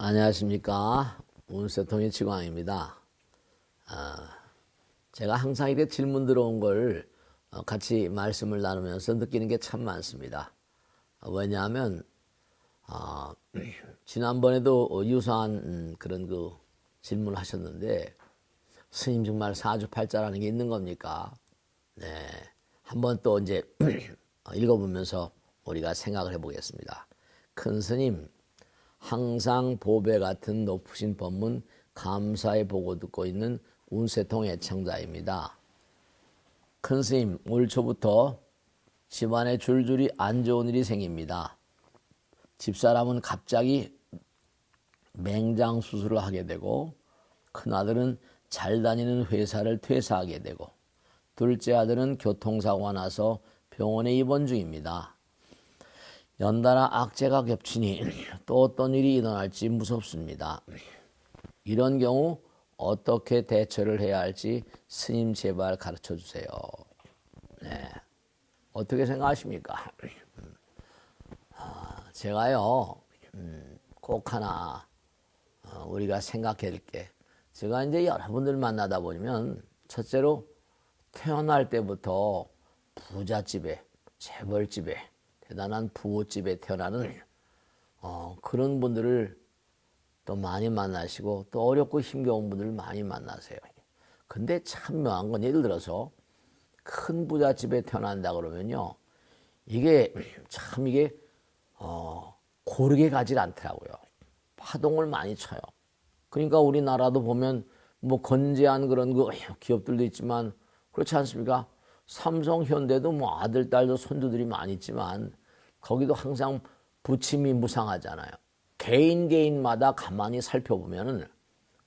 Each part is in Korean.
안녕하십니까. 운세통의 지광입니다. 제가 항상 이렇게 질문 들어온 걸 같이 말씀을 나누면서 느끼는 게 참 많습니다. 왜냐하면 지난번에도 유사한 그런 그 질문을 하셨는데, 스님 정말 사주팔자라는 게 있는 겁니까? 네, 한번 또 이제 읽어보면서 우리가 생각을 해보겠습니다. 큰 스님, 항상 보배 같은 높으신 법문 감사히 보고 듣고 있는 운세통 애청자입니다. 큰 스님, 올 초부터 집안에 줄줄이 안 좋은 일이 생깁니다. 집사람은 갑자기 맹장 수술을 하게 되고, 큰아들은 잘 다니는 회사를 퇴사하게 되고, 둘째 아들은 교통사고가 나서 병원에 입원 중입니다. 연달아 악재가 겹치니 또 어떤 일이 일어날지 무섭습니다. 이런 경우 어떻게 대처를 해야 할지 스님 제발 가르쳐 주세요. 네. 어떻게 생각하십니까? 제가요, 꼭 하나 우리가 생각해야 될 게, 제가 이제 여러분들 만나다 보면 첫째로 태어날 때부터 부잣집에, 재벌집에, 대단한 부잣집에 태어나는 그런 분들을 또 많이 만나시고, 또 어렵고 힘겨운 분들을 많이 만나세요. 근데 참 묘한 건, 예를 들어서 큰 부잣집에 태어난다 그러면요, 이게 참 이게 고르게 가질 않더라고요. 파동을 많이 쳐요. 그러니까 우리나라도 보면 뭐 건재한 그런 그 기업들도 있지만, 그렇지 않습니까? 삼성, 현대도 뭐 아들, 딸도 손주들이 많이 있지만 거기도 항상 부침이 무상하잖아요. 개인마다 가만히 살펴보면은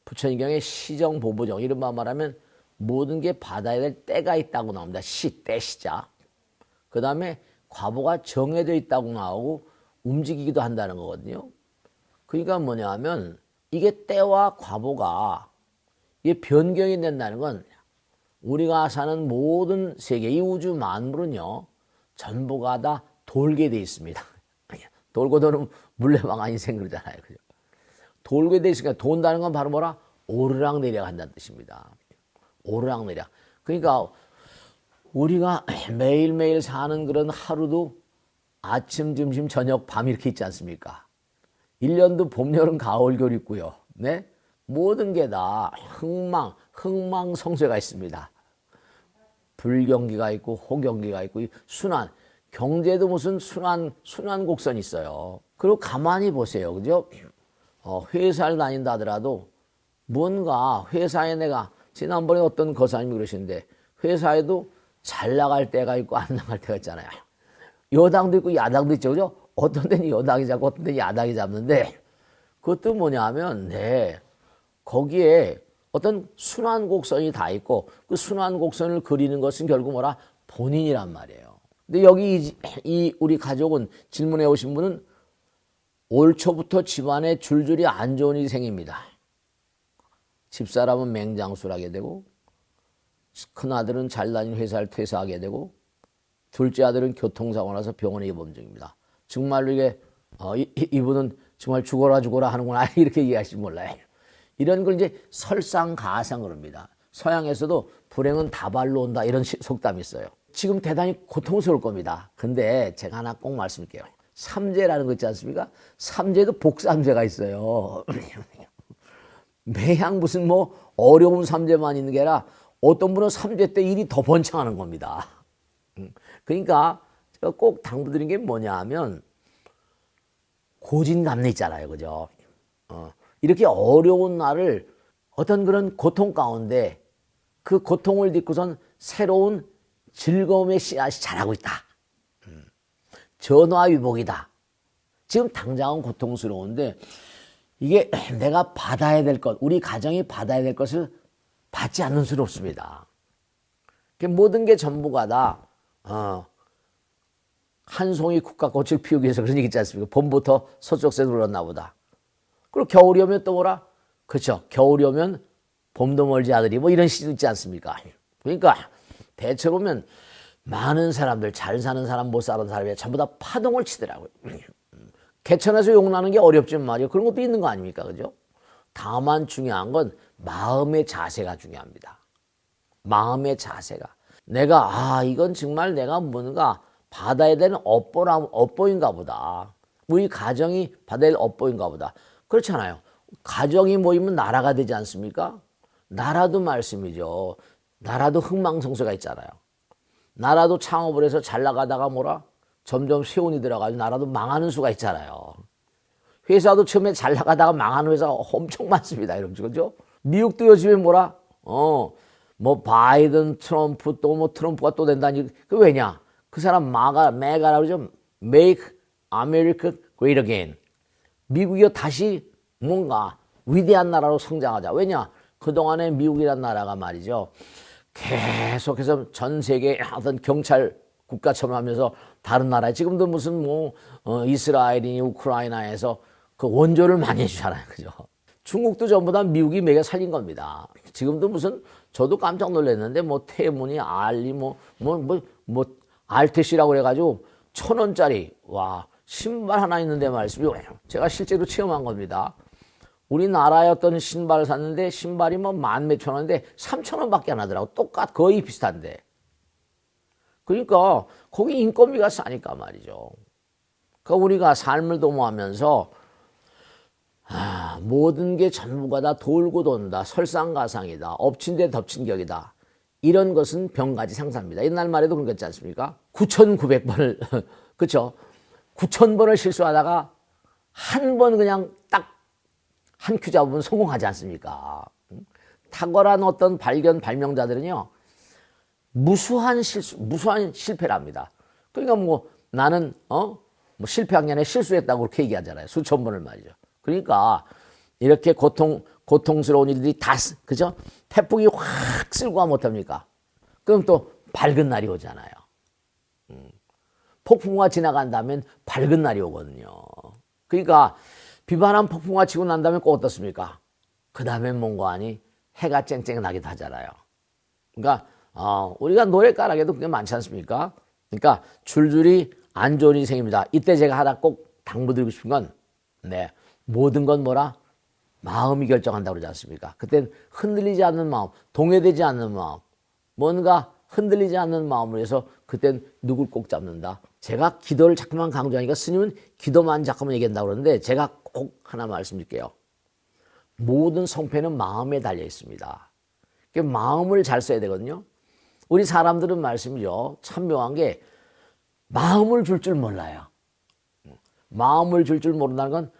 부처님경에 시정보부정, 이런 말하면 모든 게 받아야 될 때가 있다고 나옵니다. 때 시작. 그 다음에 과보가 정해져 있다고 나오고 움직이기도 한다는 거거든요. 그러니까 뭐냐 하면, 이게 때와 과보가 이게 변경이 된다는 건, 우리가 사는 모든 세계, 이 우주 만물은요, 전부가 다 돌게 돼 있습니다. 돌고 도는 물레방아 인생 그러잖아요. 그죠? 돌게 돼 있으니까, 돈다는 건 바로 뭐라? 오르락내리락 한다는 뜻입니다. 오르락내리락. 그러니까 우리가 매일매일 사는 그런 하루도 아침, 점심, 저녁, 밤 이렇게 있지 않습니까? 1년도 봄, 여름, 가을, 겨울 있고요. 네? 모든 게 다 흥망성쇠가 있습니다. 불경기가 있고 호경기가 있고, 순환, 경제도 무슨 순환 곡선이 있어요. 그리고 가만히 보세요. 그죠? 회사를 다닌다 하더라도 뭔가 회사에, 내가 지난번에 어떤 거사님이 그러시는데, 회사에도 잘 나갈 때가 있고 안 나갈 때가 있잖아요. 여당도 있고 야당도 있죠. 그죠? 어떤 때는 여당이 잡고 어떤 때는 야당이 잡는데, 그것도 뭐냐 하면, 네, 거기에 어떤 순환 곡선이 다 있고, 그 순환 곡선을 그리는 것은 결국 뭐라? 본인이란 말이에요. 근데 여기 우리 가족은, 질문해 오신 분은 올 초부터 집안에 줄줄이 안 좋은 일이 생깁니다. 집사람은 맹장수를 하게 되고, 큰아들은 잘 다니는 회사를 퇴사하게 되고, 둘째 아들은 교통사고 나서 병원에 입원 중입니다. 정말로 이게 이분은 정말 죽어라 하는구나 이렇게 이해하시면 몰라요. 이런 걸 이제 설상가상을 합니다. 서양에서도 불행은 다발로 온다, 이런 속담이 있어요. 지금 대단히 고통스러울 겁니다. 근데 제가 하나 꼭 말씀드릴게요. 삼재라는 거 있지 않습니까? 삼재도 복삼재가 있어요. 매양 무슨 뭐 어려운 삼재만 있는 게 아니라, 어떤 분은 삼재 때 일이 더 번창하는 겁니다. 그러니까 제가 꼭 당부드린 게 뭐냐 하면, 고진감래 있잖아요. 그죠? 이렇게 어려운 날을 어떤 그런 고통 가운데, 그 고통을 딛고선 새로운 즐거움의 씨앗이 자라고 있다. 전화위복이다. 지금 당장은 고통스러운데, 이게 내가 받아야 될 것, 우리 가정이 받아야 될 것을 받지 않는 수는 없습니다. 모든 게 전부가 다 한 송이 국화꽃을 피우기 위해서, 그런 얘기 있지 않습니까? 봄부터 서쪽새도 불었나 보다. 그리고 겨울이 오면 또 뭐라? 그렇죠. 겨울이 오면 봄도 멀지 아들이, 뭐 이런 시도 있지 않습니까? 그러니까 대체 보면 많은 사람들, 잘 사는 사람, 못 사는 사람이 전부 다 파동을 치더라고요. 개천에서 욕나는 게 어렵지만 말이에요. 그런 것도 있는 거 아닙니까? 그죠? 다만 중요한 건 마음의 자세가 중요합니다. 마음의 자세가. 이건 정말 내가 뭔가 받아야 되는 업보인가 보다. 우리 가정이 받아야 될 업보인가 보다. 그렇잖아요. 가정이 모이면 나라가 되지 않습니까? 나라도 말씀이죠. 나라도 흥망성쇠가 있잖아요. 나라도 창업을 해서 잘 나가다가 점점 세운이 들어가지고 나라도 망하는 수가 있잖아요. 회사도 처음에 잘 나가다가 망하는 회사가 엄청 많습니다. 여러분, 그죠? 미국도 요즘에 바이든, 트럼프, 또 트럼프가 또 된다니. 그 왜냐? 그 사람 메가라고 그러죠? Make America Great Again. 미국이 다시 뭔가 위대한 나라로 성장하자. 왜냐? 그동안에 미국이란 나라가 말이죠. 계속해서 전 세계 어떤 경찰 국가처럼 하면서 다른 나라에 지금도 무슨 이스라엘이니 우크라이나에서 그 원조를 많이 해주잖아요. 그죠? 중국도 전부 다 미국이 매겨 살린 겁니다. 지금도 저도 깜짝 놀랐는데 태문이 알리 알테시라고 그래가지고 1,000원짜리 신발 하나 있는데 말씀이 제가 실제로 체험한 겁니다. 우리나라의 어떤 신발을 샀는데 신발이 10,000몇천 원인데 3,000원밖에 안 하더라고. 거의 비슷한데. 그러니까 거기 인건비가 싸니까 말이죠. 그러니까 우리가 삶을 도모하면서 모든 게 전부가 다 돌고 돈다. 설상가상이다. 엎친 데 덮친 격이다. 이런 것은 병가지 상사입니다. 옛날 말에도 그런 거 있지 않습니까? 9,900번을 그렇죠? 9,000번을 실수하다가 한 번 그냥 딱 한 큐 잡으면 성공하지 않습니까? 탁월한 어떤 발명자들은요. 무수한 실패랍니다. 그러니까 나는 실패한 게 아니라 실수했다고 그렇게 얘기하잖아요. 수천 번을 말이죠. 그러니까 이렇게 고통스러운 일들이 그죠? 태풍이 확 쓸고 가면 어떡합니까? 그럼 또 밝은 날이 오잖아요. 폭풍우가 지나간 다음엔 밝은 날이 오거든요. 그러니까 비바람 폭풍우가 치고 난 다음에 꼭 어떻습니까? 그 다음엔 뭔가 아니 해가 쨍쨍 나기도 하잖아요. 그러니까 우리가 노랫가락에도 그게 많지 않습니까? 그러니까 줄줄이 안 좋은 일이 생깁니다. 이때 제가 하나 꼭 당부드리고 싶은 건 모든 건 마음이 결정한다고 그러지 않습니까? 그땐 흔들리지 않는 마음, 동요되지 않는 마음, 뭔가 흔들리지 않는 마음으로 해서 그땐 누굴 꼭 잡는다. 제가 기도를 자꾸만 강조하니까 스님은 기도만 자꾸만 얘기한다고 그러는데 제가 꼭 하나 말씀드릴게요. 모든 성패는 마음에 달려 있습니다. 마음을 잘 써야 되거든요. 우리 사람들은 말씀이죠. 참 묘한 게 마음을 줄 줄 몰라요. 마음을 줄 줄 모른다는 건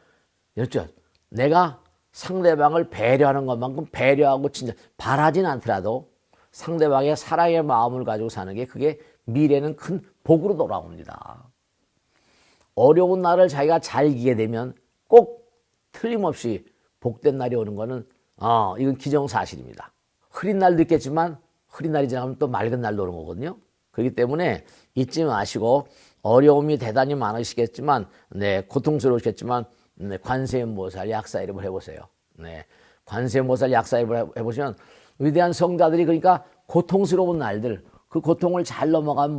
내가 상대방을 배려하는 것만큼 배려하고 진짜 바라진 않더라도 상대방의 사랑의 마음을 가지고 사는 게 그게 미래는 큰 복으로 돌아옵니다. 어려운 날을 자기가 잘 이기게 되면 꼭 틀림없이 복된 날이 오는 거는 이건 기정사실입니다. 흐린 날도 있겠지만 흐린 날이 지나면 또 맑은 날도 오는 거거든요. 그렇기 때문에 잊지 마시고 어려움이 대단히 많으시겠지만 고통스러우시겠지만 관세음보살 약사일을 해보세요. 관세음보살 약사일을 해보시면 위대한 성자들이 그러니까 고통스러운 날들 그 고통을 잘 넘어가면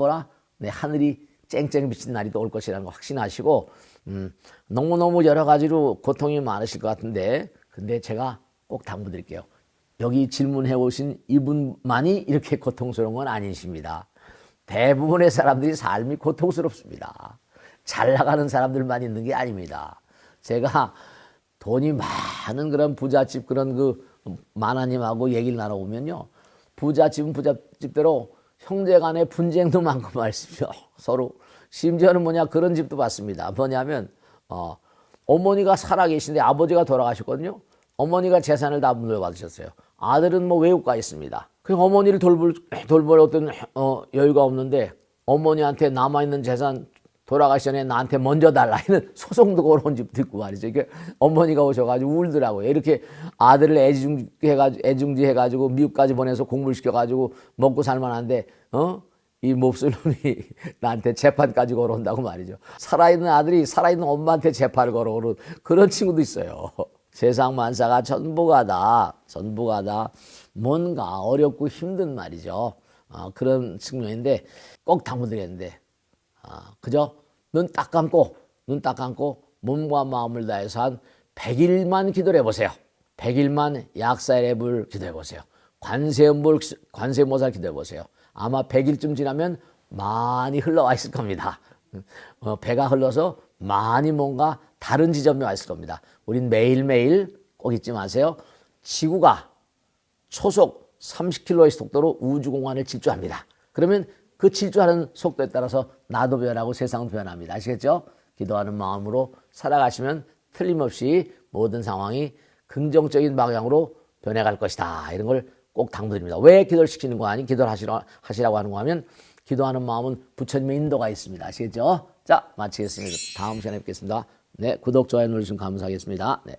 하늘이 쨍쨍 비친 날이 또 올 것이라는 거 확신하시고 너무너무 여러 가지로 고통이 많으실 것 같은데 근데 제가 꼭 당부드릴게요. 여기 질문해 오신 이분만이 이렇게 고통스러운 건 아니십니다. 대부분의 사람들이 삶이 고통스럽습니다. 잘 나가는 사람들만 있는 게 아닙니다. 제가 돈이 많은 그런 부잣집 그런 만화님하고 얘기를 나눠보면요. 부잣집은 부잣집대로 형제간의 분쟁도 많고 말씀이죠. 서로 심지어는 그런 집도 봤습니다. 뭐냐면 어머니가 살아계신데 아버지가 돌아가셨거든요. 어머니가 재산을 다 물려받으셨어요. 아들은 외국 가 있습니다. 그 어머니를 돌볼 어떤 여유가 없는데 어머니한테 남아있는 재산 돌아가기 전에 나한테 먼저 달라 이런 소송도 걸어온 집도 있고 말이죠. 이게 어머니가 오셔가지고 울더라고요. 이렇게 아들을 애중지해가지고 미국까지 보내서 공부를 시켜가지고 먹고 살만한데 이 몹쓸놈이 나한테 재판까지 걸어온다고 말이죠. 살아있는 아들이 살아있는 엄마한테 재판을 걸어오는 그런 친구도 있어요. 세상 만사가 전부가 다 뭔가 어렵고 힘든 말이죠. 그런 측면인데 꼭 당부드리는데 그저 눈 딱 감고 몸과 마음을 다해서 한 100일만 기도를 해보세요. 100일만 약사의 기도해 보세요. 관세음보살 기도해 보세요. 아마 100일쯤 지나면 많이 흘러와 있을 겁니다. 배가 흘러서 많이 뭔가 다른 지점에 와 있을 겁니다. 우린 매일매일 꼭 잊지 마세요. 지구가 초속 30km의 속도로 우주공간을 질주합니다. 그러면 그 질주하는 속도에 따라서 나도 변하고 세상도 변합니다. 아시겠죠? 기도하는 마음으로 살아가시면 틀림없이 모든 상황이 긍정적인 방향으로 변해갈 것이다. 이런 걸 꼭 당부드립니다. 왜 기도를 시키는 거 아니? 기도를 하시라고 하는 거 하면 기도하는 마음은 부처님의 인도가 있습니다. 아시겠죠? 자, 마치겠습니다. 다음 시간에 뵙겠습니다. 네, 구독, 좋아요 눌러주시면 감사하겠습니다. 네.